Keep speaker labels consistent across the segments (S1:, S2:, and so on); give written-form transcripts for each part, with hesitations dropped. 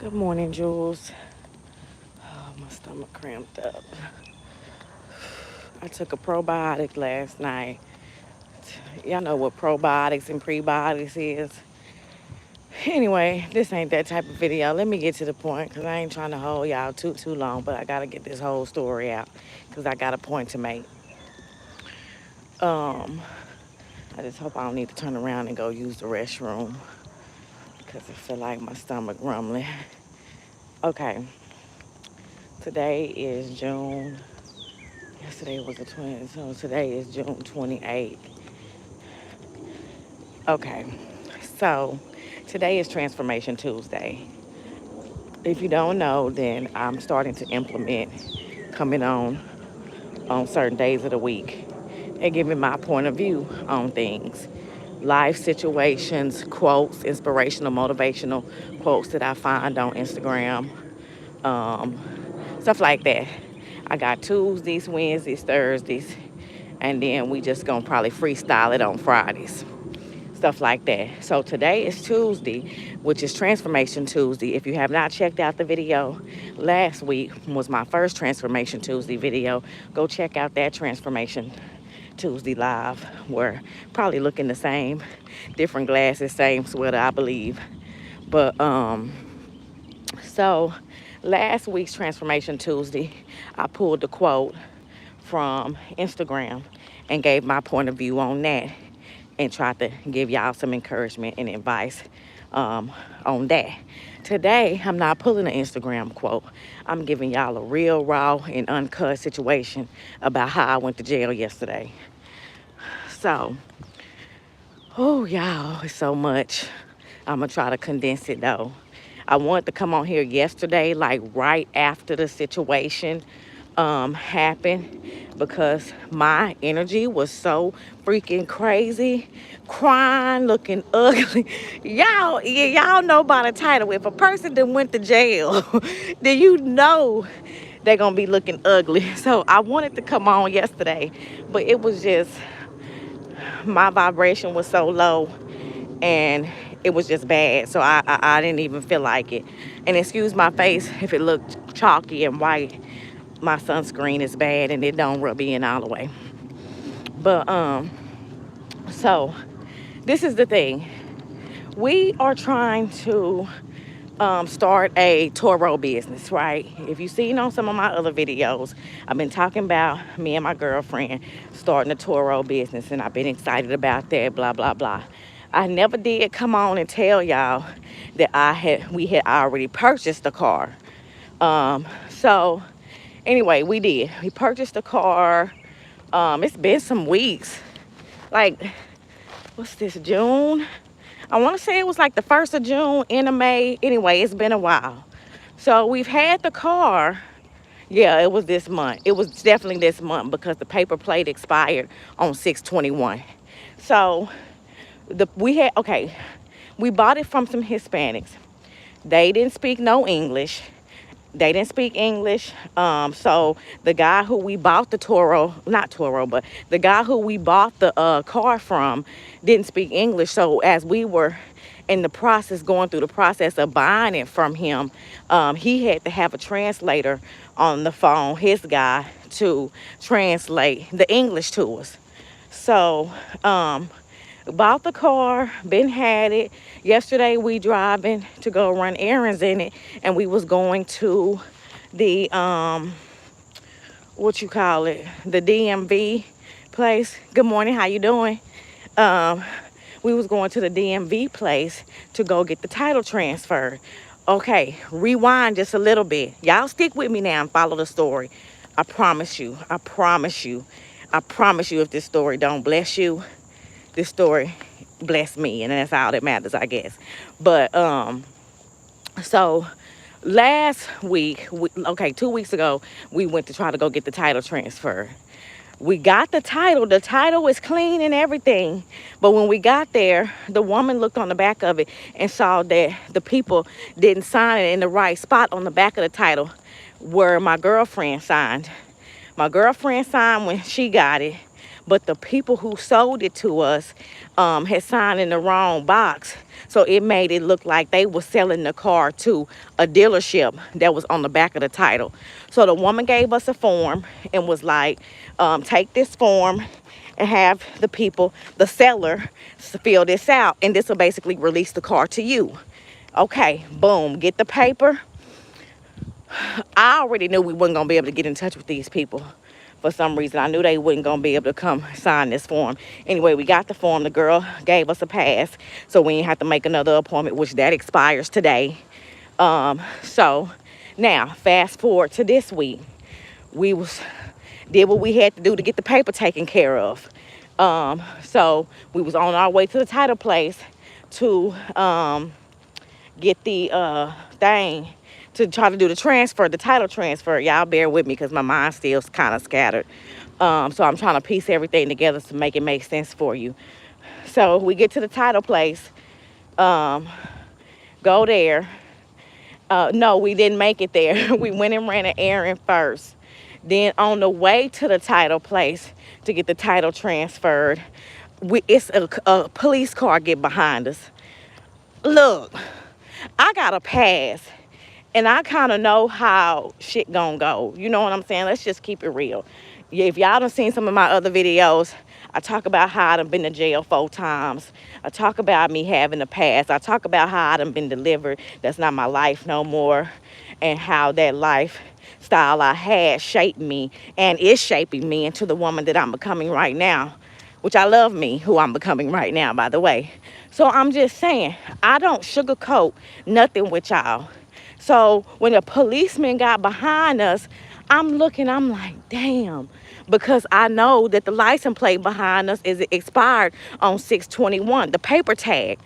S1: Good morning, Jules. Oh, my stomach cramped up. I took a probiotic last night. Y'all know what probiotics and prebiotics is. Anyway, this ain't that type of video. Let me get to the point because I ain't trying to hold y'all too long, but I gotta get this whole story out because I got a point to make. Um, I just hope I don't need to turn around and go use the restroom because I feel like my stomach rumbling. Okay, today is June. Yesterday was the 20th, so today is June 28th. Okay, so today is Transformation Tuesday. If you don't know, then I'm starting to implement coming on certain days of the week and giving my point of view on things. Life situations, quotes, inspirational, motivational quotes that I find on Instagram, um, stuff like that. I got Tuesdays, Wednesdays, Thursdays, and then we just gonna probably freestyle it on Fridays. Stuff like that. So today is Tuesday, which is Transformation Tuesday. If you have not checked out the video, last week was my first Transformation Tuesday video. Go check out that Transformation Tuesday live. We're probably looking the same, different glasses, same sweater, I believe. But so last week's Transformation Tuesday, I pulled the quote from Instagram and gave my point of view on that and tried to give y'all some encouragement and advice on that. Today, I'm not pulling an Instagram quote. I'm giving y'all a real, raw, and uncut situation about how I went to jail yesterday. So, oh, y'all, it's so much. I'm going to try to condense it, though. I wanted to come on here yesterday, like right after the situation happened, because my energy was so freaking crazy, crying, looking ugly. Y'all know by the title, if a person that went to jail, then you know they're gonna be looking ugly. So I wanted to come on yesterday, but it was just, my vibration was so low and it was just bad. So I didn't even feel like it. And excuse my face if it looked chalky and white. My sunscreen is bad and it don't rub in all the way. But so this is the thing. We are trying to start a Toro business, right? If you've seen on some of my other videos, I've been talking about me and my girlfriend starting a Toro business, and I've been excited about that, blah, blah, blah. I never did come on and tell y'all that we had already purchased the car. So anyway, we did. We purchased the car. It's been some weeks. Like, what's this, June? I want to say it was like the 1st of June, end of May. Anyway, it's been a while. So we've had the car. Yeah, it was this month. It was definitely this month because the paper plate expired on 6/21. So we bought it from some Hispanics. They didn't speak no English. They didn't speak English. So the guy who we bought the but the guy who we bought the car from didn't speak English. So as we were in the process, going through the process of buying it from him, he had to have a translator on the phone, his guy, to translate the English to us. So, bought the car, been had it. Yesterday we driving to go run errands in it, and we was going to the the DMV place. Good morning, how you doing? We was going to the DMV place to go get the title transferred. Okay, rewind just a little bit. Y'all stick with me now and follow the story. I promise you, if this story don't bless you, this story blessed me, and that's all that matters, I guess. But so last week, 2 weeks ago, we went to try to go get the title transfer. We got the title. The title is clean and everything. But when we got there, the woman looked on the back of it and saw that the people didn't sign it in the right spot on the back of the title where my girlfriend signed. My girlfriend signed when she got it, but the people who sold it to us had signed in the wrong box. So it made it look like they were selling the car to a dealership that was on the back of the title. So the woman gave us a form and was like, take this form and have the people, the seller, fill this out, and this will basically release the car to you. Okay, boom, get the paper. I already knew we wasn't gonna be able to get in touch with these people for some reason. I knew they wasn't gonna be able to come sign this form. Anyway, we got the form. The girl gave us a pass, so we didn't have to make another appointment, which that expires today. So now fast forward to this week. We did what we had to do to get the paper taken care of. So we was on our way to the title place to get the thing to try to do the transfer, the title transfer. Y'all bear with me because my mind still kind of scattered. So I'm trying to piece everything together to make it make sense for you. So we get to the title place, go there. No, we didn't make it there. We went and ran an errand first. Then on the way to the title place to get the title transferred, it's a police car get behind us. Look, I got a pass, and I kind of know how shit gonna go. You know what I'm saying? Let's just keep it real. Yeah, if y'all done seen some of my other videos, I talk about how I done been to jail 4 times. I talk about me having a past. I talk about how I done been delivered. That's not my life no more. And how that lifestyle I had shaped me and is shaping me into the woman that I'm becoming right now. Which I love me, who I'm becoming right now, by the way. So I'm just saying, I don't sugarcoat nothing with y'all. So when a policeman got behind us, I'm looking, I'm like, damn. Because I know that the license plate behind us is expired on 6/21, the paper tag.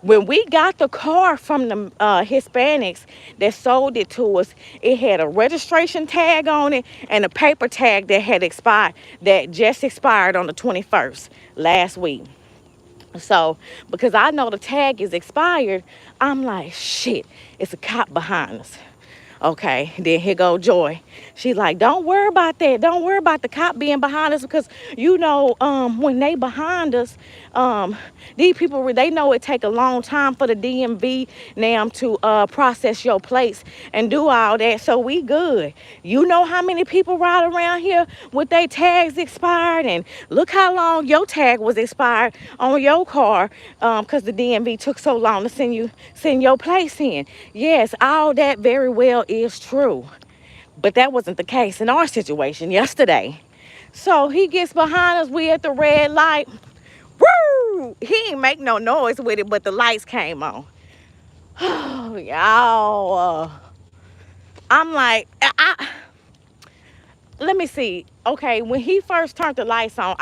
S1: When we got the car from the Hispanics that sold it to us, it had a registration tag on it and a paper tag that had expired, that just expired on the 21st, last week. So, because I know the tag is expired, I'm like, shit, it's a cop behind us. Okay, then here go Joy. She's like, don't worry about that. Don't worry about the cop being behind us, because you know, when they behind us, these people, they know it take a long time for the DMV now to process your plates and do all that. So we good. You know how many people ride around here with their tags expired, and look how long your tag was expired on your car, because the DMV took so long to send your place in. Yes, all that very well is true, but that wasn't the case in our situation yesterday. So he gets behind us. We at the red light. Woo! He ain't make no noise with it, but the lights came on. Oh, y'all. I'm like, let me see. Okay, when he first turned the lights on,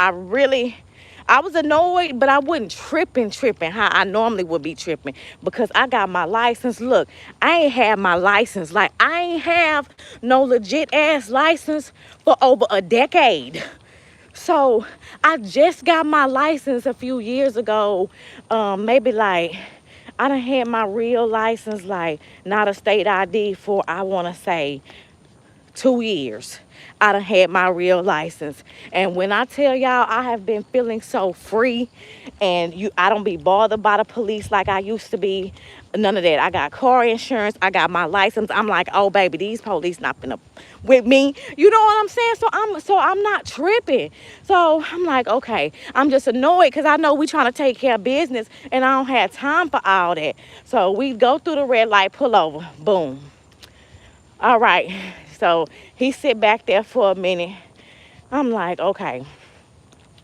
S1: I was annoyed, but I wasn't tripping how I normally would be tripping, because I got my license. Look, I ain't had my license. Like, I ain't have no legit ass license for over a decade. So I just got my license a few years ago. Maybe like, I done had my real license, like not a state ID, for I want to say 2 years. I done had my real license. And when I tell y'all, I have been feeling so free, and I don't be bothered by the police like I used to be. None of that. I got car insurance. I got my license. I'm like, oh baby, these police not finna with me. You know what I'm saying? So I'm not tripping. So I'm like, okay. I'm just annoyed because I know we trying to take care of business, and I don't have time for all that. So we go through the red light, pull over, boom. All right. So he sit back there for a minute. I'm like, okay.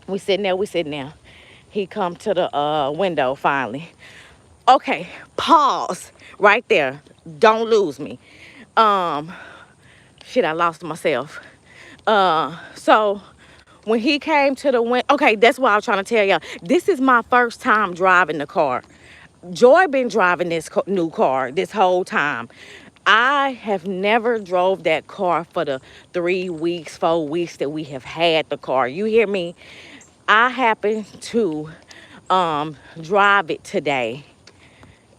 S1: We sitting there. He come to the window finally. Okay, pause right there. Don't lose me. Shit, I lost myself. So when he came to the window, okay, that's what I was trying to tell y'all. This is my first time driving the car. Joy been driving this new car this whole time. I have never drove that car for the 3 weeks, 4 weeks that we have had the car. You hear me? I happen to drive it today.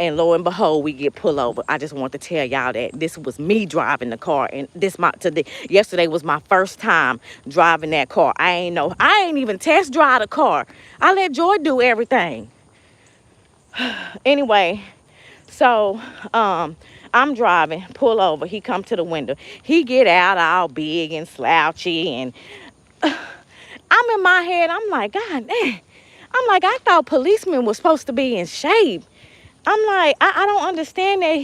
S1: And lo and behold, we get pulled over. I just want to tell y'all that this was me driving the car, and yesterday was my first time driving that car. I ain't even test drive the car. I let Joy do everything. Anyway, so I'm driving, pull over. He come to the window. He get out all big and slouchy, and I'm in my head. I'm like, God damn. I'm like, I thought policemen were supposed to be in shape. I'm like, I don't understand that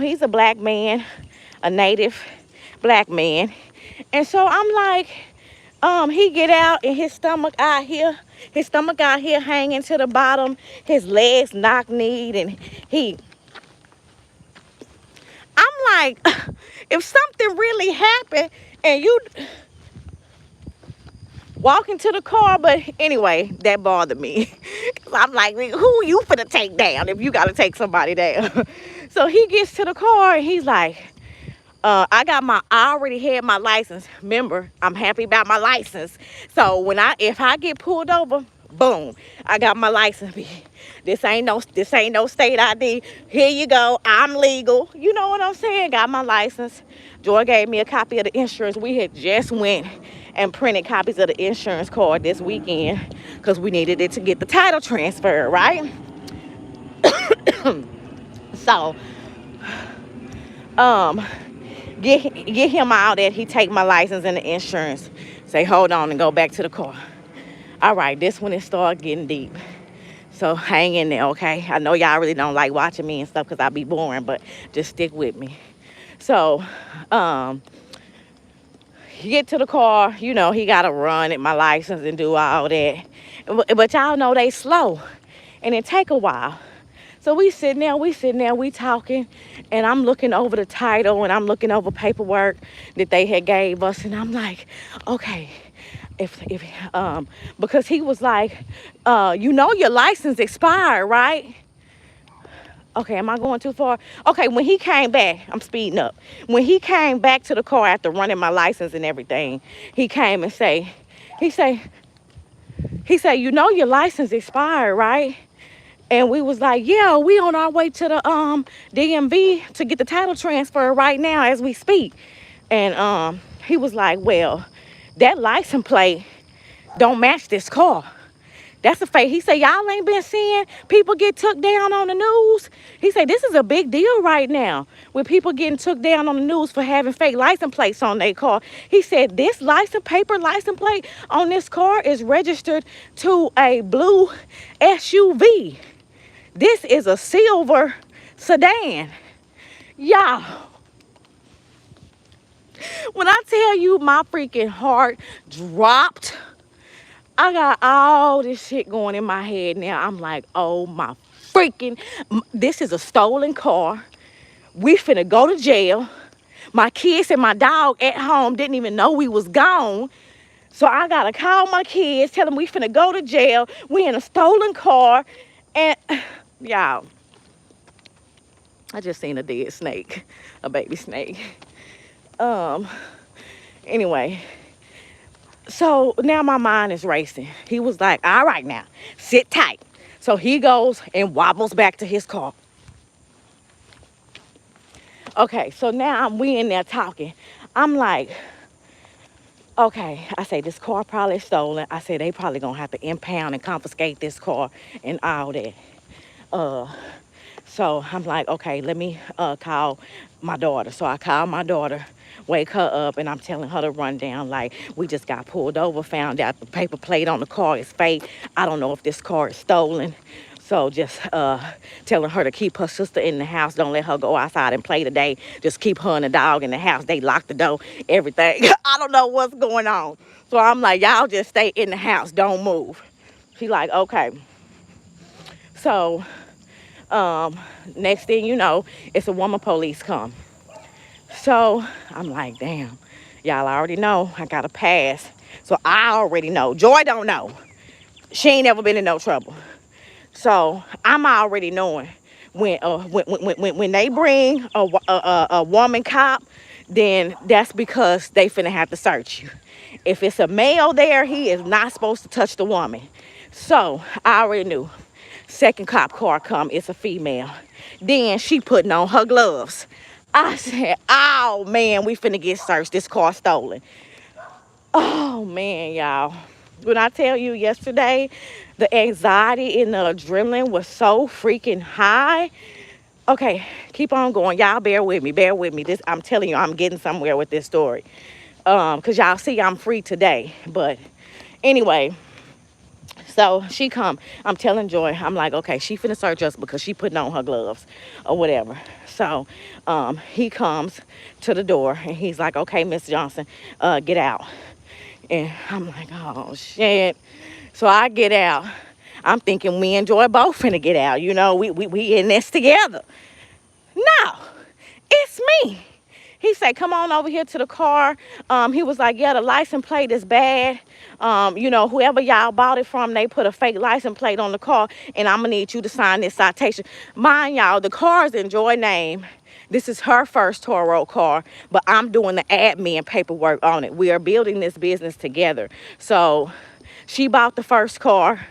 S1: he's a black man, a native black man. And so I'm like, he get out and his stomach out here hanging to the bottom, his legs knock-kneed, and I'm like, if something really happened and you walk into the car, but anyway, that bothered me. I'm like, who you finna take down if you gotta take somebody down? So he gets to the car and he's like, I already had my license. Remember, I'm happy about my license. So if I get pulled over, boom, I got my license. This ain't no state ID. Here you go. I'm legal. You know what I'm saying? Got my license. Joy gave me a copy of the insurance. We had just went and printed copies of the insurance card this weekend because we needed it to get the title transfer, right? So, get him out there. He take my license and the insurance. Say, hold on, and go back to the car. All right, this one it started getting deep. So hang in there, okay? I know y'all really don't like watching me and stuff because I be boring, but just stick with me. So, he get to the car, he got to run at my license and do all that. But y'all know they slow, and it take a while. So we sitting there, we talking, and I'm looking over the title, and I'm looking over paperwork that they had gave us, and I'm like, okay, because he was like, your license expired, right? Okay, am I going too far? Okay, when he came back, I'm speeding up. When he came back to the car after running my license and everything, he came and he say, your license expired, right? And we was like, yeah, we on our way to the DMV to get the title transfer right now as we speak. And he was like, well, that license plate don't match this car. That's a fake. He said, y'all ain't been seeing people get took down on the news? He said, this is a big deal right now with people getting took down on the news for having fake license plates on their car. He said, this paper license plate on this car is registered to a blue SUV. This is a silver sedan. Y'all, when I tell you my freaking heart dropped, I got all this shit going in my head now. I'm like, oh my freaking, this is a stolen car. We finna go to jail. My kids and my dog at home didn't even know we was gone. So I gotta call my kids, tell them we finna go to jail. We in a stolen car. And y'all, I just seen a dead snake, a baby snake. Anyway. So now my mind is racing. He was like, all right now, sit tight. So he goes and wobbles back to his car. Okay, so now we in there talking. I'm like, okay, I say this car probably stolen. I say they probably gonna have to impound and confiscate this car and all that. So I'm like, okay, let me call my daughter. So I call my daughter, wake her up, and I'm telling her to run down. Like, we just got pulled over, found out the paper plate on the car is fake. I don't know if this car is stolen. So just telling her to keep her sister in the house. Don't let her go outside and play today. Just keep her and the dog in the house. They locked the door, everything. I don't know what's going on. So I'm like, y'all just stay in the house. Don't move. She like, okay. So next thing you know, it's a woman police come. So I'm like, damn, y'all already know I got a pass. So I already know. Joy don't know. She ain't never been in no trouble. So I'm already knowing when they bring a woman cop, then that's because they finna have to search you. If it's a male there, he is not supposed to touch the woman. So I already knew. Second cop car come, it's a female. Then she putting on her gloves. I said, oh man, we finna get searched. This car stolen. Oh man, y'all. When I tell you yesterday, the anxiety and the adrenaline was so freaking high. Okay, keep on going. Y'all bear with me. Bear with me. This, I'm telling you, I'm getting somewhere with this story. Cause y'all see I'm free today. But anyway, so she come. I'm telling Joy, I'm like, okay, she finna search us because she putting on her gloves or whatever. So he comes to the door and he's like, okay, Miss Johnson, get out. And I'm like, oh shit. So I get out. I'm thinking me and Joy both finna get out. You know, we in this together. No, it's me. He said, come on over here to the car. He was like, yeah, the license plate is bad. You know, whoever y'all bought it from, they put a fake license plate on the car, and I'm gonna need you to sign this citation. Mind y'all, the car is in Joy's name. This is her first Toro car, but I'm doing the admin paperwork on it. We are building this business together. So she bought the first car.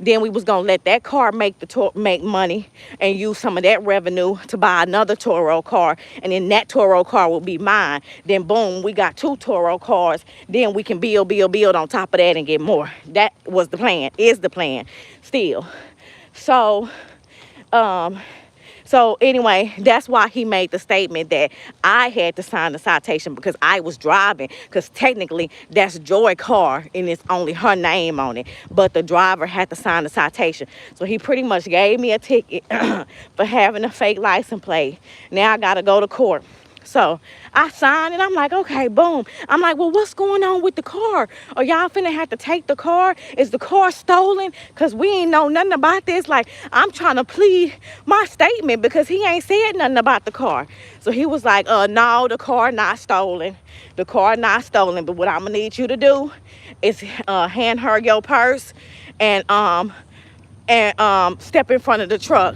S1: Then we was gonna let that car make money and use some of that revenue to buy another Toro car, and then that Toro car will be mine. Then boom, we got 2 Toro cars. Then we can build on top of that and get more. That was the plan, is the plan still. So anyway, that's why he made the statement that I had to sign the citation because I was driving, because technically that's Joy's car and it's only her name on it, but the driver had to sign the citation. So he pretty much gave me a ticket for having a fake license plate. Now I gotta go to court. So I signed and I'm like, okay, boom. I'm like, well, what's going on with the car? Are y'all finna have to take the car? Is the car stolen? Because we ain't know nothing about this. Like, I'm trying to plead my statement because he ain't said nothing about the car. So he was like, no, the car not stolen. The car not stolen. But what I'm gonna need you to do is hand her your purse and step in front of the truck.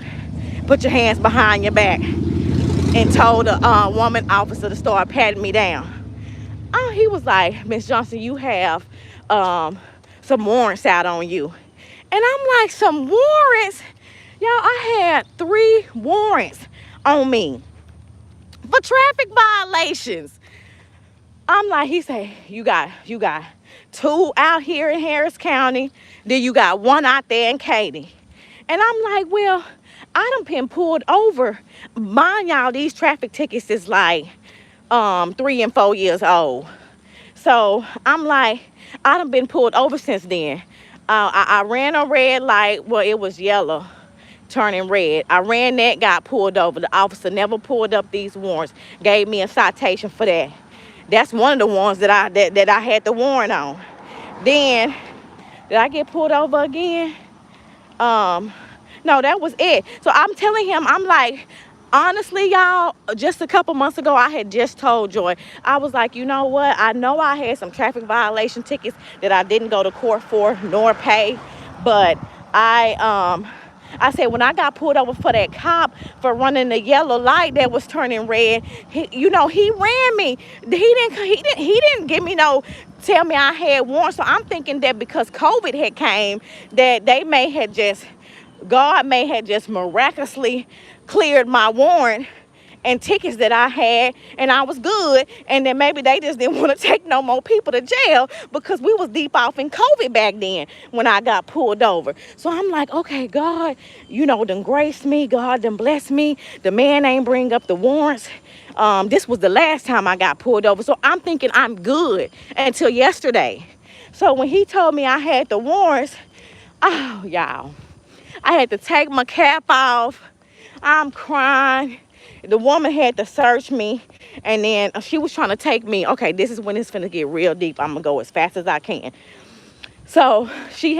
S1: Put your hands behind your back. And told the woman officer to start patting me down. He was like, Miss Johnson, you have some warrants out on you. And I'm like, some warrants? Y'all, I had 3 warrants on me for traffic violations. I'm like, he said, you got 2 out here in Harris County. Then you got 1 out there in Katy. And I'm like, well, I done been pulled over. Mind y'all, these traffic tickets is like 3 and 4 years old. So I'm like, I done been pulled over since then. I ran a red light. Well, it was yellow, turning red. I ran that, got pulled over. The officer never pulled up these warrants. Gave me a citation for that. That's one of the ones that I had the warrant on. Then, did I get pulled over again? No, that was it. So I'm telling him, I'm like, honestly, y'all, just a couple months ago, I had just told Joy, I was like, you know what? I know I had some traffic violation tickets that I didn't go to court for nor pay, but I said, when I got pulled over for that cop for running the yellow light that was turning red, he ran me. He didn't give me tell me I had warrants. So I'm thinking that because COVID had came, that God may have just miraculously cleared my warrant and tickets that I had, and I was good, and then maybe they just didn't want to take no more people to jail because we was deep off in COVID back then when I got pulled over. So I'm like, okay, God, done graced me. God done blessed me. The man ain't bring up the warrants. This was the last time I got pulled over. So I'm thinking I'm good until yesterday. So when he told me I had the warrants, oh, y'all, I had to take my cap off. I'm crying. The woman had to search me, and then she was trying to take me. Okay, this is when it's finna get real deep. I'm gonna go as fast as I can. So she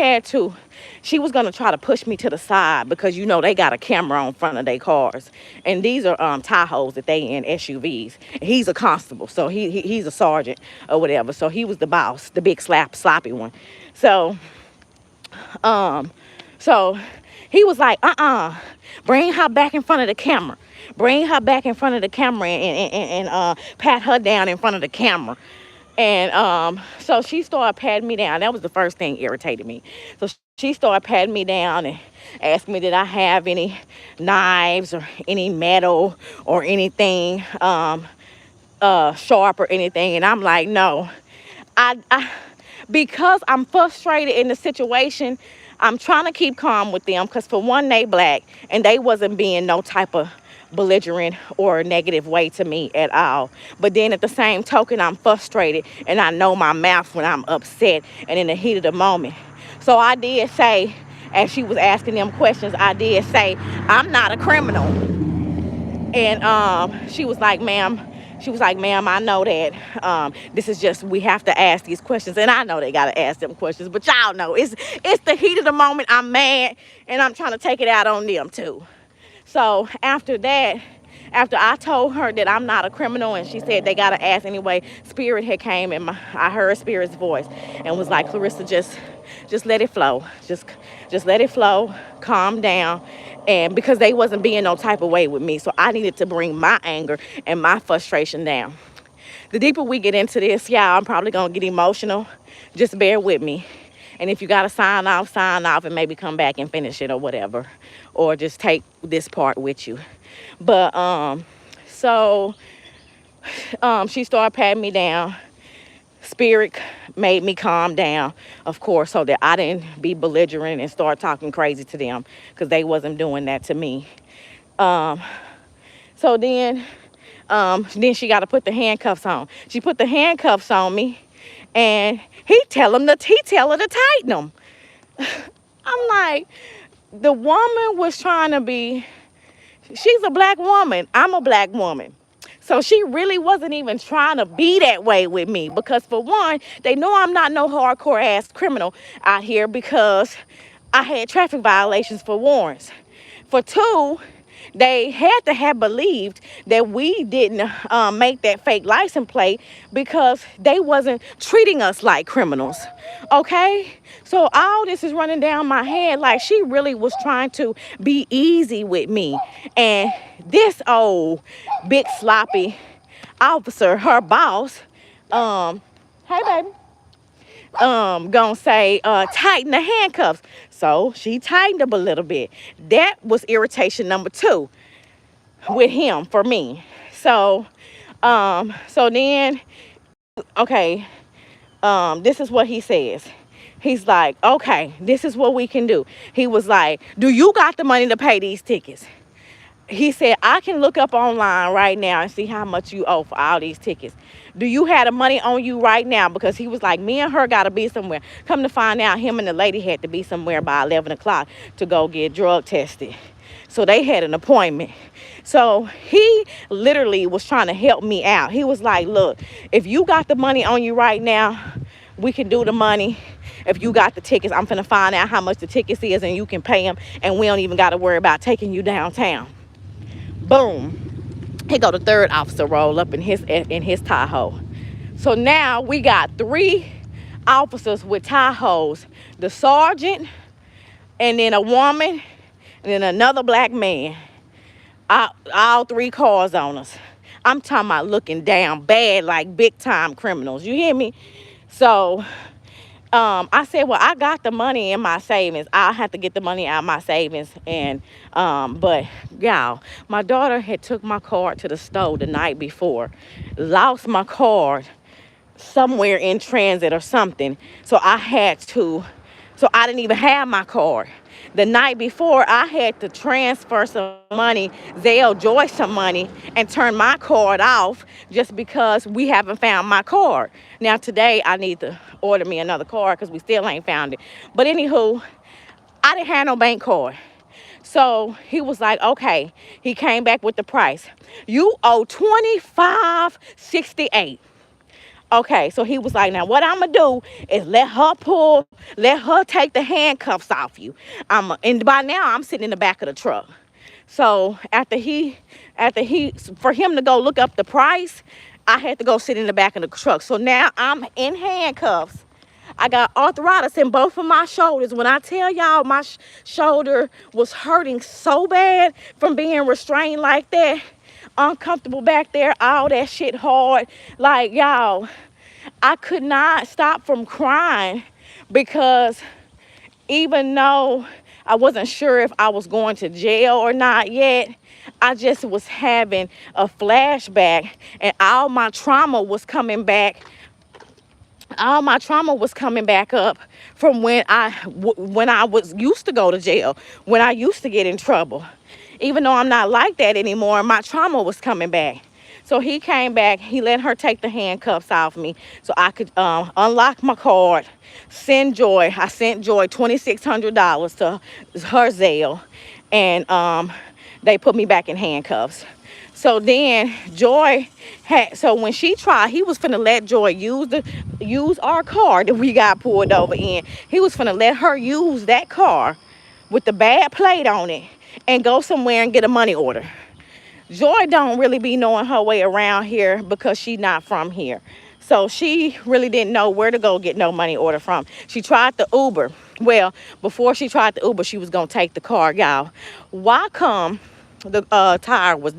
S1: was gonna try to push me to the side because they got a camera on front of their cars, and these are Tahoes that they in, SUVs. He's a constable, so he's a sergeant or whatever. So he was the boss, the big sloppy one. So he was like, bring her back in front of the camera. Bring her back in front of the camera and pat her down in front of the camera. And so she started patting me down. That was the first thing irritated me. So she started patting me down and asked me, did I have any knives or any metal or anything sharp or anything? And I'm like, no. I because I'm frustrated in the situation, I'm trying to keep calm with them because for one, they black and they wasn't being no type of belligerent or negative way to me at all. But then at the same token, I'm frustrated and I know my mouth when I'm upset and in the heat of the moment. So I did say, as she was asking them questions, I did say, I'm not a criminal. And she was like, ma'am, I know that this is just, we have to ask these questions. And I know they got to ask them questions, but y'all know it's the heat of the moment. I'm mad and I'm trying to take it out on them too. So after that, after I told her that I'm not a criminal and she said they got to ask anyway, Spirit had came and I heard Spirit's voice and was like, Clarissa, just let it flow. Just let it flow, calm down. And because they wasn't being no type of way with me, so I needed to bring my anger and my frustration down. The deeper we get into this, y'all, I'm probably gonna get emotional. Just bear with me. And if you gotta sign off and maybe come back and finish it or whatever. Or just take this part with you. But so she started patting me down. Spirit made me calm down, of course, so that I didn't be belligerent and start talking crazy to them because they wasn't doing that to me. So then she got to put the handcuffs on. She put the handcuffs on me, and he tell her to tighten them. I'm like, the woman was trying to be. She's a black woman. I'm a black woman. So she really wasn't even trying to be that way with me because for one, they know I'm not no hardcore ass criminal out here because I had traffic violations for warrants. For two, they had to have believed that we didn't make that fake license plate because they wasn't treating us like criminals, okay? So all this is running down my head like she really was trying to be easy with me. And this old big sloppy officer, her boss, hey baby, gonna say, tighten the handcuffs. So she tightened them a little bit. That was irritation number 2 with him for me. So then, okay, this is what he says. He's like, okay, this is what we can do. He was like, do you got the money to pay these tickets? He said, I can look up online right now and see how much you owe for all these tickets. Do you have the money on you right now? Because he was like, me and her got to be somewhere. Come to find out, him and the lady had to be somewhere by 11 o'clock to go get drug tested. So they had an appointment. So he literally was trying to help me out. He was like, look, if you got the money on you right now, we can do the money. If you got the tickets, I'm finna find out how much the tickets is and you can pay them. And we don't even got to worry about taking you downtown. Boom. Here go the third officer roll up in his Tahoe. So now we got 3 officers with Tahoes. The sergeant, and then a woman, and then another black man. All 3 cars on us. I'm talking about looking down bad like big time criminals. You hear me? So I said, well, I got the money in my savings. I have to get the money out of my savings. And but y'all, my daughter had took my card to the store the night before, lost my card somewhere in transit or something. So I didn't even have my card. The night before, I had to transfer some money, Zelle Joy some money, and turn my card off just because we haven't found my card. Now today, I need to order me another card because we still ain't found it. But anywho, I didn't have no bank card. So he was like, okay. He came back with the price. You owe $25.68. Okay, so he was like, now what I'm gonna do is let her take the handcuffs off you. And by now I'm sitting in the back of the truck. So after for him to go look up the price, I had to go sit in the back of the truck. So now I'm in handcuffs. I got arthritis in both of my shoulders. When I tell y'all my shoulder was hurting so bad from being restrained like that, uncomfortable back there, all that shit hard. Like, y'all, I could not stop from crying because even though I wasn't sure if I was going to jail or not yet, I just was having a flashback, and all my trauma was coming back. All my trauma was coming back up from when I was used to go to jail, when I used to get in trouble. Even though I'm not like that anymore, my trauma was coming back. So he came back, he let her take the handcuffs off me so I could unlock my card, send Joy. I sent Joy $2,600 to her Zelle, and they put me back in handcuffs. So then Joy so when she tried, he was finna let Joy use our car that we got pulled over in. He was finna let her use that car with the bad plate on it and go somewhere and get a money order. Joy don't really be knowing her way around here because she's not from here. So she really didn't know where to go get no money order from. She tried the Uber. Well, before she tried the Uber, she was gonna take the car, y'all. Why come the tire was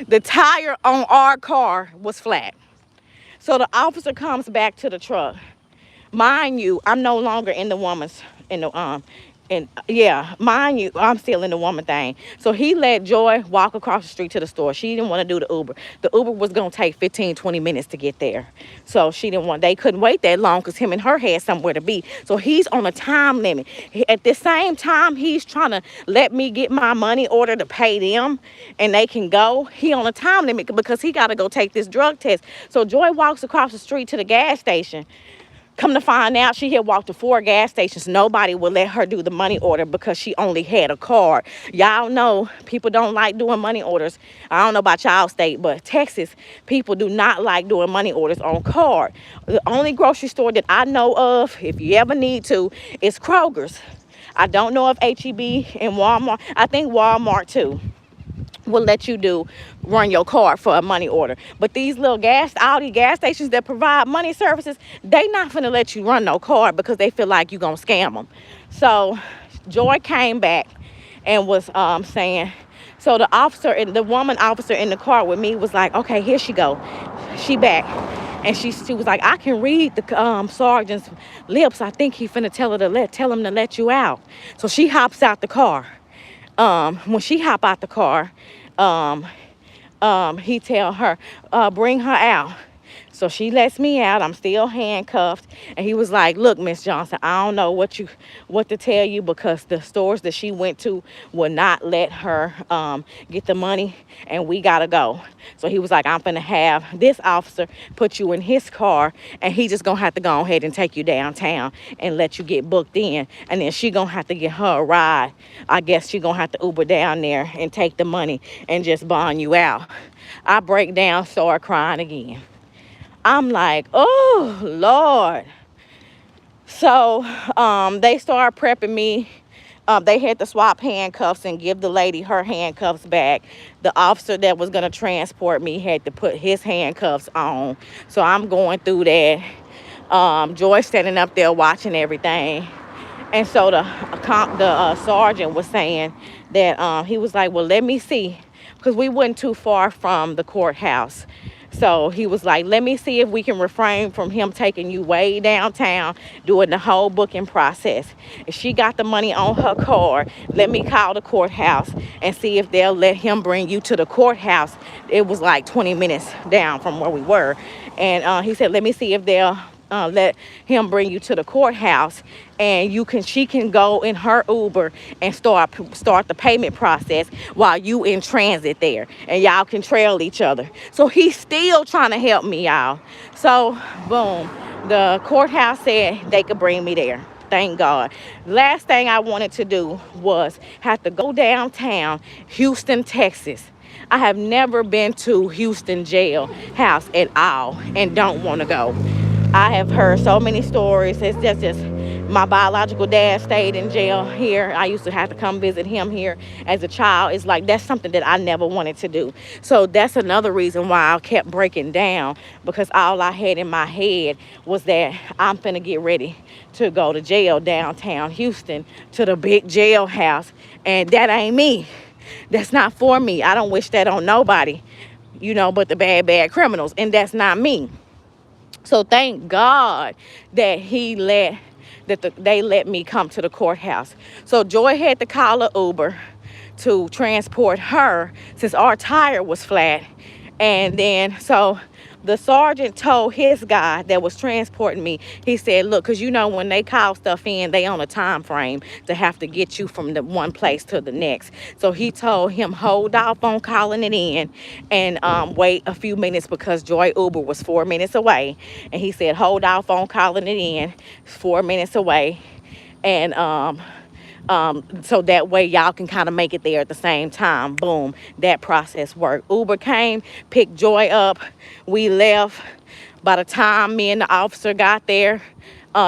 S1: the tire on our car was flat? So the officer comes back to the truck. Mind you, I'm no longer in the woman's and yeah, mind you, I'm still in the woman thing. So he let Joy walk across the street to the store. She didn't want to do the Uber. The Uber was going to take 15-20 minutes to get there. So they couldn't wait that long because him and her had somewhere to be. So he's on a time limit. At the same time, he's trying to let me get my money order to pay them and they can go. He on a time limit because he got to go take this drug test. So Joy walks across the street to the gas station. Come to find out, she had walked to 4 gas stations. Nobody would let her do the money order because she only had a card. Y'all know people don't like doing money orders. I don't know about y'all state, but Texas, people do not like doing money orders on card. The only grocery store that I know of, if you ever need to, is Kroger's. I don't know if H-E-B and Walmart. I think Walmart too will let you run your card for a money order. But these little Audi gas stations that provide money services, they not finna let you run no card because they feel like you gonna scam them. So Joy came back and was saying, so the woman officer in the car with me was like, okay, here she go. She back. And she was like, I can read the sergeant's lips. I think he finna tell him to let you out. So she hops out the car. When she hop out the car, he tell her, bring her out. So she lets me out. I'm still handcuffed. And he was like, look, Miss Johnson, I don't know what to tell you because the stores that she went to will not let her get the money and we gotta go. So he was like, I'm gonna have this officer put you in his car and he just gonna have to go ahead and take you downtown and let you get booked in. And then she gonna have to get her a ride. I guess she gonna have to Uber down there and take the money and just bond you out. I break down, start crying again. I'm like, oh, Lord. So they started prepping me. They had to swap handcuffs and give the lady her handcuffs back. The officer that was going to transport me had to put his handcuffs on. So I'm going through that. Joy standing up there watching everything. And so the sergeant was saying that he was like, well, let me see. Because we weren't too far from the courthouse. So he was like, let me see if we can refrain from him taking you way downtown, doing the whole booking process. If she got the money on her card, let me call the courthouse and see if they'll let him bring you to the courthouse. It was like 20 minutes down from where we were. And he said, let me see if they'll let him bring you to the courthouse and she can go in her Uber and start the payment process while you in transit there and y'all can trail each other. So he's still trying to help me, y'all. So boom, the courthouse said they could bring me there. Thank God. Last thing I wanted to do was have to go downtown Houston, Texas. I have never been to Houston jail house at all and don't want to go. I have heard so many stories. It's just my biological dad stayed in jail here. I used to have to come visit him here as a child. It's like that's something that I never wanted to do. So that's another reason why I kept breaking down, because all I had in my head was that I'm finna get ready to go to jail downtown Houston to the big jailhouse. And that ain't me. That's not for me. I don't wish that on nobody. but the bad criminals. And that's not me. So thank God that they let me come to the courthouse. So Joy had to call an Uber to transport her since our tire was flat. And then so the sergeant told his guy that was transporting me, he said, look, because when they call stuff in, they on a time frame to have to get you from the one place to the next. So he told him, hold off on calling it in and wait a few minutes, because Joy Uber was 4 minutes away. And he said, hold off on calling it in, it's 4 minutes away. And so that way y'all can kind of make it there at the same time. Boom, that process worked. Uber came, picked Joy up, we left. By the time me and the officer got there,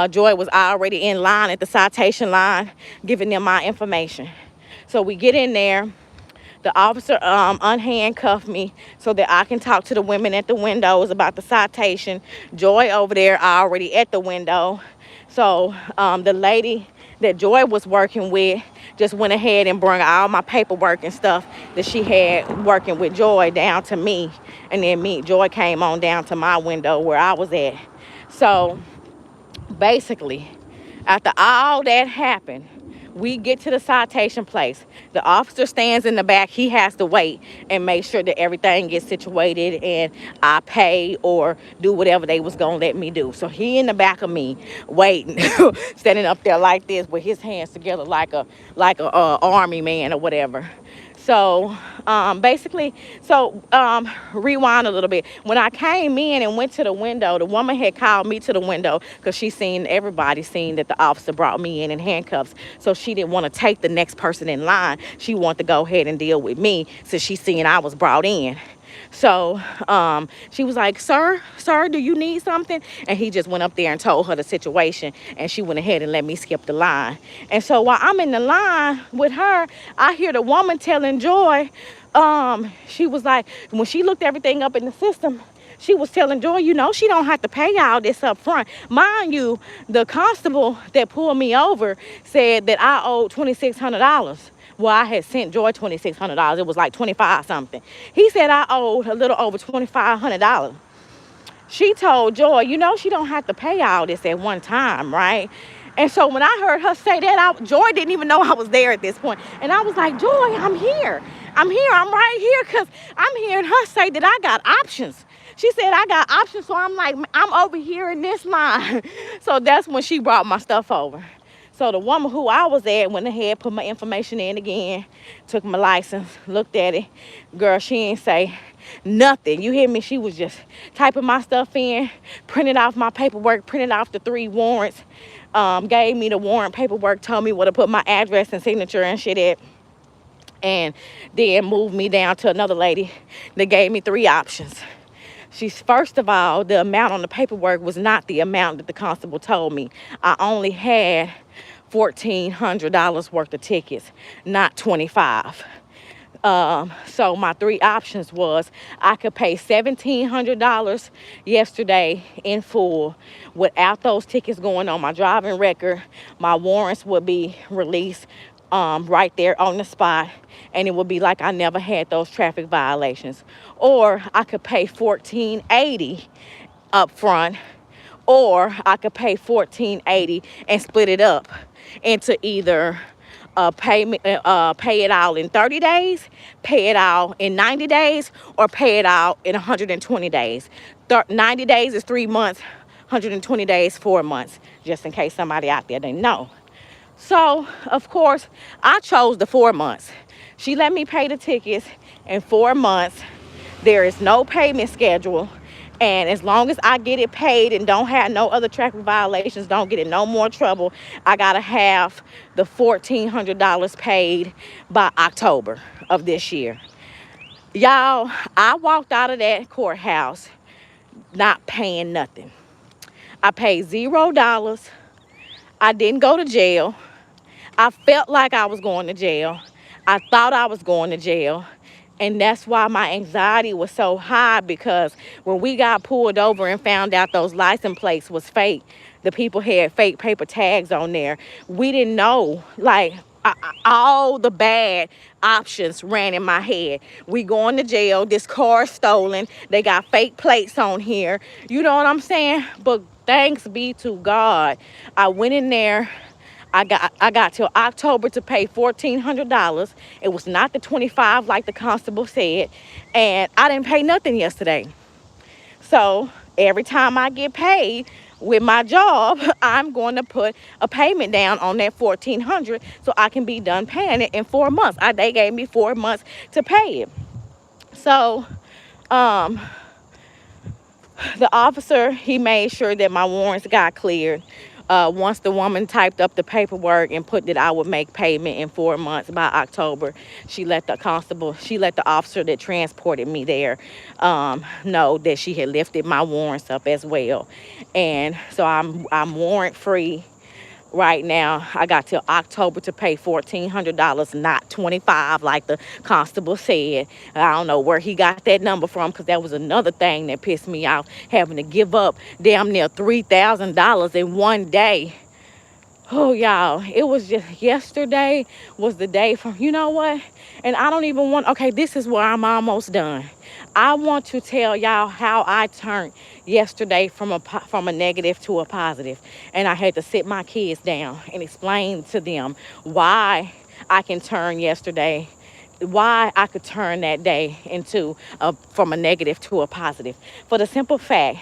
S1: Joy was already in line at the citation line, giving them my information. So we get in there. The officer unhandcuffed me so that I can talk to the women at the windows about the citation. Joy over there already at the window. So the lady that Joy was working with just went ahead and brought all my paperwork and stuff that she had working with Joy down to me. And then Joy came on down to my window where I was at. So basically, after all that happened, we get to the citation place. The officer stands in the back. He has to wait and make sure that everything gets situated and I pay or do whatever they was going to let me do. So he in the back of me waiting, standing up there like this with his hands together like a army man or whatever. So basically, rewind a little bit. When I came in and went to the window, the woman had called me to the window because everybody seen that the officer brought me in handcuffs. So she didn't want to take the next person in line. She wanted to go ahead and deal with me since she seen I was brought in. So she was like, sir, do you need something? And he just went up there and told her the situation, and she went ahead and let me skip the line. And so while I'm in the line with her, I hear the woman telling Joy, she was like, when she looked everything up in the system, she was telling Joy, she don't have to pay all this up front. Mind you, the constable that pulled me over said that I owed $2,600. Well, I had sent Joy $2,600. It was like 25 something. He said I owed a little over $2,500. She told Joy, she don't have to pay all this at one time, right? And so when I heard her say that, Joy didn't even know I was there at this point. And I was like, Joy, I'm here. I'm right here, because I'm hearing her say that I got options. She said I got options, so I'm like, I'm over here in this line. So that's when she brought my stuff over. So the woman who I was at went ahead, put my information in again, took my license, looked at it. Girl, she ain't say nothing. You hear me? She was just typing my stuff in, printed off my paperwork, printed off the 3 warrants, gave me the warrant paperwork, told me where to put my address and signature and shit at, and then moved me down to another lady that gave me 3 options. First of all, the amount on the paperwork was not the amount that the constable told me. I only had $1,400 worth of tickets, not 25. So my 3 options was I could pay $1,700 yesterday in full without those tickets going on my driving record. My warrants would be released right there on the spot, and it would be like I never had those traffic violations. Or I could pay $1,480 up front, or I could pay $1,480 and split it up into either pay it all in 30 days, pay it all in 90 days, or pay it all in 120 days. 90 days is 3 months, 120 days, 4 months, just in case somebody out there didn't know. So, of course, I chose the 4 months. She let me pay the tickets in 4 months. There is no payment schedule. And as long as I get it paid and don't have no other traffic violations, don't get in no more trouble, I got to have the $1,400 paid by October of this year. Y'all, I walked out of that courthouse not paying nothing. I paid $0. I didn't go to jail. I felt like I was going to jail. I thought I was going to jail. And that's why my anxiety was so high, because when we got pulled over and found out those license plates was fake, the people had fake paper tags on there. We didn't know, like, all the bad options ran in my head. We going to jail. This car is stolen. They got fake plates on here. You know what I'm saying? But thanks be to God, I went in there. I got till October to pay $1,400. It was not the 25 like the constable said, and I didn't pay nothing yesterday. So every time I get paid with my job, I'm going to put a payment down on that 1,400 so I can be done paying it in 4 months. They gave me 4 months to pay it. So um, the officer, he made sure that my warrants got cleared. Once the woman typed up the paperwork and put that I would make payment in 4 months by October, she let the officer that transported me there know that she had lifted my warrants up as well. And so I'm warrant free right now. I got till October to pay $1,400, not 25 like the constable said. I don't know where he got that number from, because that was another thing that pissed me off, having to give up damn near $3,000 in one day. Oh, y'all, it was just yesterday was the day from, you know what? And I don't even want, okay, this is where I'm almost done. I want to tell y'all how I turned yesterday from a negative to a positive. And I had to sit my kids down and explain to them why I can turn yesterday, why I could turn that day into from a negative to a positive. For the simple fact,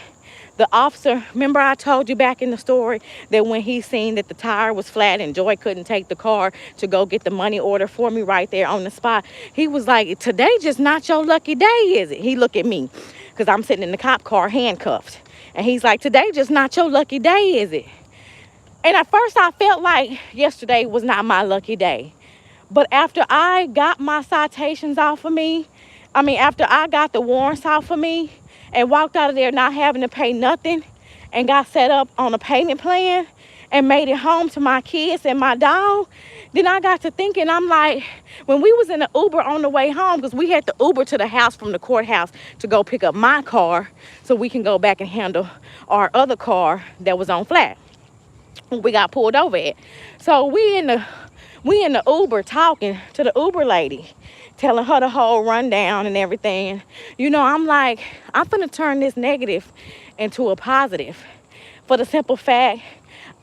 S1: the officer, remember I told you back in the story that when he seen that the tire was flat and Joy couldn't take the car to go get the money order for me right there on the spot, he was like, today just not your lucky day, is it? He looked at me because I'm sitting in the cop car handcuffed. And he's like, today just not your lucky day, is it? And at first I felt like yesterday was not my lucky day. But after I got my citations off of me, after I got the warrants off of me, and walked out of there not having to pay nothing, and got set up on a payment plan and made it home to my kids and my dog, then I got to thinking, I'm like, when we was in the Uber on the way home, because we had the Uber to the house from the courthouse to go pick up my car so we can go back and handle our other car that was on flat. We got pulled over at. So we in the Uber talking to the Uber lady, telling her the whole rundown and everything. You know, I'm like, I'm finna turn this negative into a positive. For the simple fact,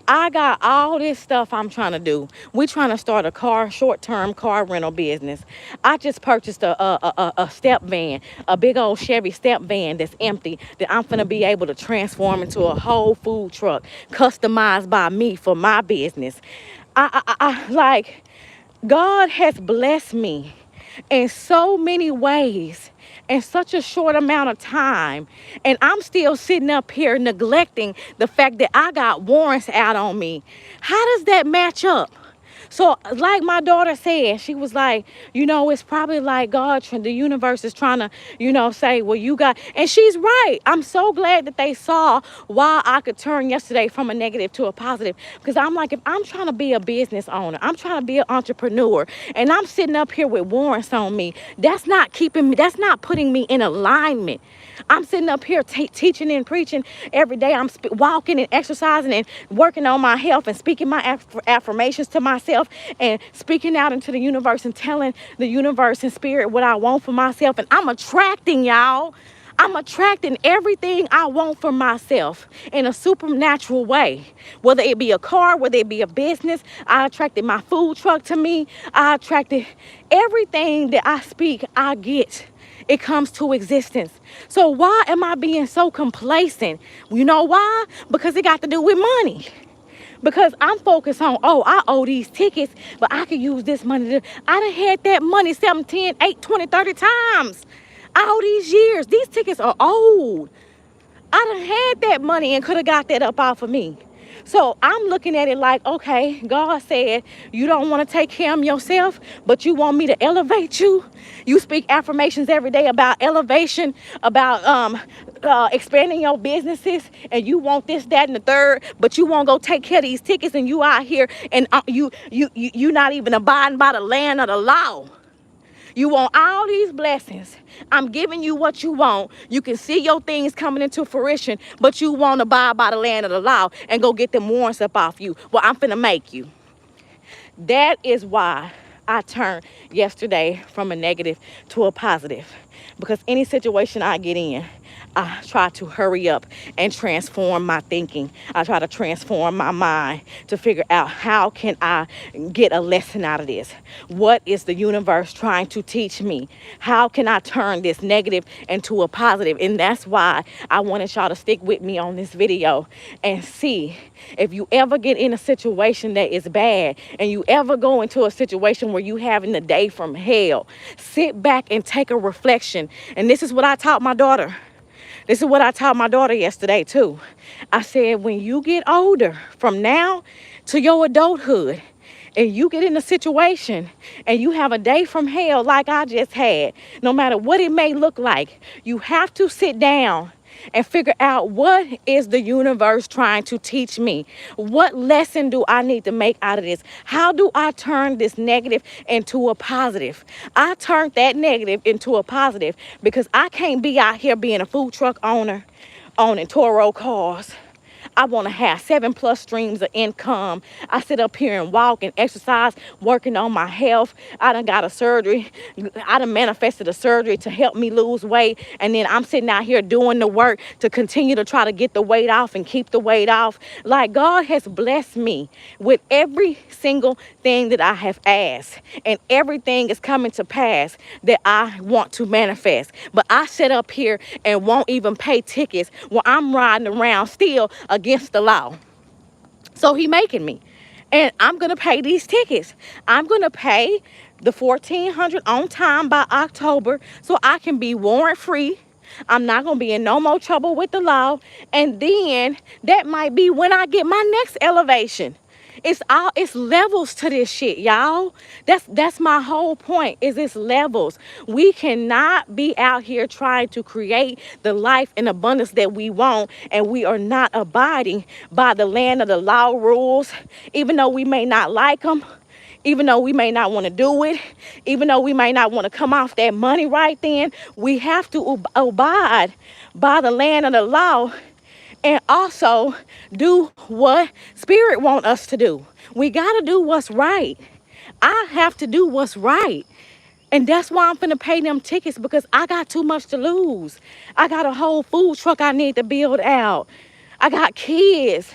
S1: I got all this stuff I'm trying to do. We trying to start a short-term car rental business. I just purchased a step van, a big old Chevy step van that's empty, that I'm finna be able to transform into a whole food truck, customized by me for my business. Like, God has blessed me in so many ways in such a short amount of time, and I'm still sitting up here neglecting the fact that I got warrants out on me. How does that match up? So like my daughter said, she was like, it's probably like God, the universe is trying to, say, well, you got, and she's right. I'm so glad that they saw why I could turn yesterday from a negative to a positive. Because I'm like, if I'm trying to be a business owner, I'm trying to be an entrepreneur, and I'm sitting up here with warrants on me, that's not putting me in alignment. I'm sitting up here teaching and preaching every day. I'm walking and exercising and working on my health and speaking my affirmations to myself and speaking out into the universe and telling the universe and spirit what I want for myself. And I'm attracting, y'all. I'm attracting everything I want for myself in a supernatural way. Whether it be a car, whether it be a business, I attracted my food truck to me. I attracted everything that I speak, I get. It comes to existence. So why am I being so complacent? You know why? Because it got to do with money. Because I'm focused on, I owe these tickets, but I could use this money. I done had that money 7, 10, 8, 20, 30 times. All these years. These tickets are old. I done had that money and could have got that up off of me. So I'm looking at it like, okay, God said you don't want to take care of yourself, but you want me to elevate you. You speak affirmations every day about elevation, about expanding your businesses, and you want this, that, and the third, but you won't go take care of these tickets, and you out here and you not even abiding by the land of the law. You want all these blessings. I'm giving you what you want. You can see your things coming into fruition, but you want to abide by the land of the law and go get them warrants up off you. Well, I'm finna make you. That is why I turned yesterday from a negative to a positive. Because any situation I get in, I try to hurry up and transform my thinking. I try to transform my mind to figure out how can I get a lesson out of this? What is the universe trying to teach me? How can I turn this negative into a positive? And that's why I wanted y'all to stick with me on this video and see if you ever get in a situation that is bad and you ever go into a situation where you having the day from hell, sit back and take a reflection. And this is what I taught my daughter. This is what I taught my daughter yesterday too. I said, when you get older, from now to your adulthood, and you get in a situation and you have a day from hell like I just had, no matter what it may look like, you have to sit down and figure out, what is the universe trying to teach me? What lesson do I need to make out of this? How do I turn this negative into a positive? I turned that negative into a positive because I can't be out here being a food truck owner, owning Toro cars. I want to have 7+ streams of income. I sit up here and walk and exercise, working on my health. I done got a surgery. I done manifested a surgery to help me lose weight. And then I'm sitting out here doing the work to continue to try to get the weight off and keep the weight off. Like, God has blessed me with every single thing that I have asked. And everything is coming to pass that I want to manifest. But I sit up here and won't even pay tickets while I'm riding around still against the law. So he making me. And I'm going to pay these tickets. I'm going to pay the $1,400 on time by October so I can be warrant free. I'm not going to be in no more trouble with the law. And then that might be when I get my next elevation. It's levels to this shit, y'all. That's my whole point, is it's levels. We cannot be out here trying to create the life and abundance that we want, and we are not abiding by the land of the law rules, even though we may not like them, even though we may not want to do it, even though we may not want to come off that money right then. We have to abide by the land of the law and also do what Spirit want us to do. We got to do what's right. I have to do what's right. And that's why I'm finna pay them tickets, because I got too much to lose. I got a whole food truck I need to build out. I got kids,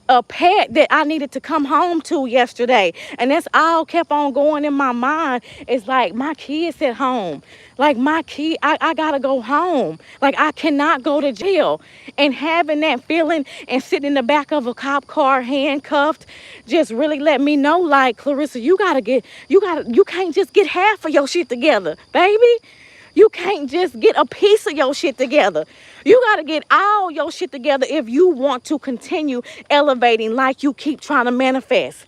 S1: a pet that I needed to come home to yesterday. And that's all kept on going in my mind. It's like, my kids at home. Like, I gotta go home. Like, I cannot go to jail. And having that feeling and sitting in the back of a cop car handcuffed just really let me know, like, Clarissa, you can't just get half of your shit together, baby. You can't just get a piece of your shit together. You got to get all your shit together if you want to continue elevating like you keep trying to manifest.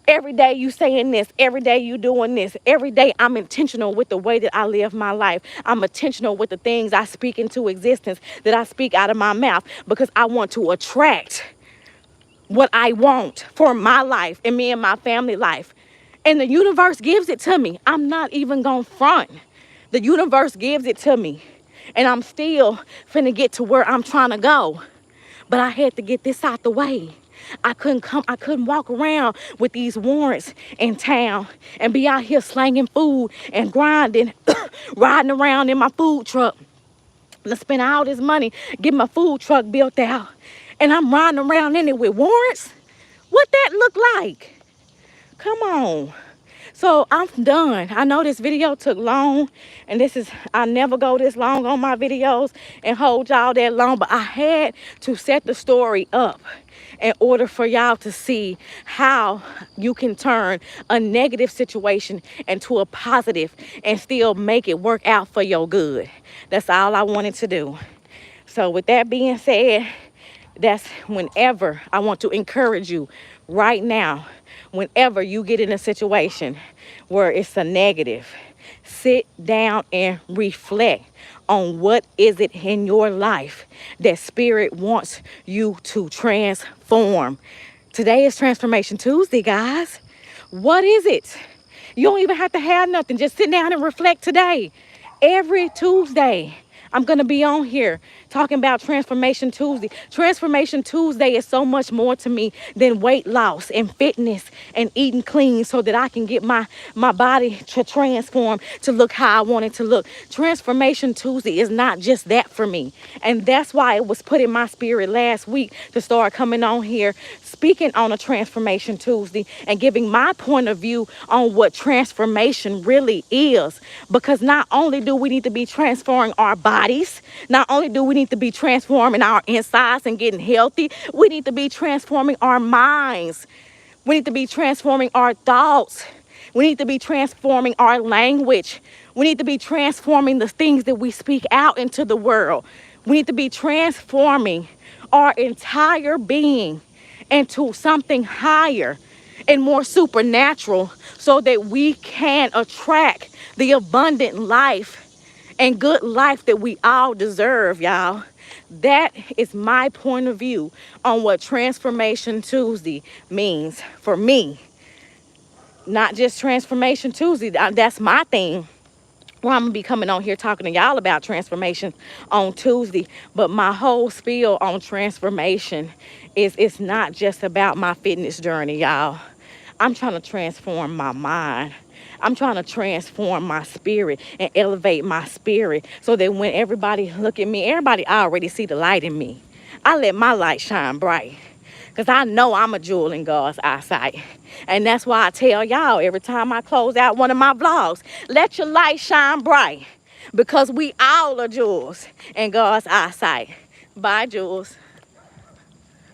S1: Every day you saying this, every day you doing this, every day I'm intentional with the way that I live my life. I'm intentional with the things I speak into existence, that I speak out of my mouth, because I want to attract what I want for my life and me and my family life. And the universe gives it to me. I'm not even gonna front. The universe gives it to me. And I'm still finna get to where I'm trying to go. But I had to get this out the way. I couldn't walk around with these warrants in town and be out here slanging food and grinding, riding around in my food truck. And I spend all this money getting my food truck built out. And I'm riding around in it with warrants? What that look like? Come on. So I'm done. I know this video took long, and I never go this long on my videos and hold y'all that long, but I had to set the story up in order for y'all to see how you can turn a negative situation into a positive and still make it work out for your good. That's all I wanted to do. So with that being said, that's whenever I want to encourage you right now. Whenever you get in a situation where it's a negative, sit down and reflect on what is it in your life that Spirit wants you to transform. Today is Transformation Tuesday, guys. What is it? You don't even have to have nothing. Just sit down and reflect today. Every Tuesday, I'm going to be on here talking about Transformation Tuesday. Transformation Tuesday is so much more to me than weight loss and fitness and eating clean so that I can get my body to transform to look how I want it to look. Transformation Tuesday is not just that for me. And that's why it was put in my spirit last week to start coming on here, speaking on a Transformation Tuesday and giving my point of view on what transformation really is. Because not only do we need to be transforming our bodies, not only do we need to be transforming our insides and getting healthy, we need to be transforming our minds. We need to be transforming our thoughts. We need to be transforming our language. We need to be transforming the things that we speak out into the world. We need to be transforming our entire being into something higher and more supernatural so that we can attract the abundant life and good life that we all deserve, y'all. That is my point of view on what Transformation Tuesday means for me. Not just Transformation Tuesday, that's my thing. Well, I'm gonna be coming on here talking to y'all about transformation on Tuesday, but my whole spiel on transformation is it's not just about my fitness journey, y'all. I'm trying to transform my mind. I'm trying to transform my spirit and elevate my spirit so that when everybody look at me, everybody already see the light in me. I let my light shine bright because I know I'm a jewel in God's eyesight. And that's why I tell y'all every time I close out one of my vlogs, let your light shine bright because we all are jewels in God's eyesight. Bye, jewels.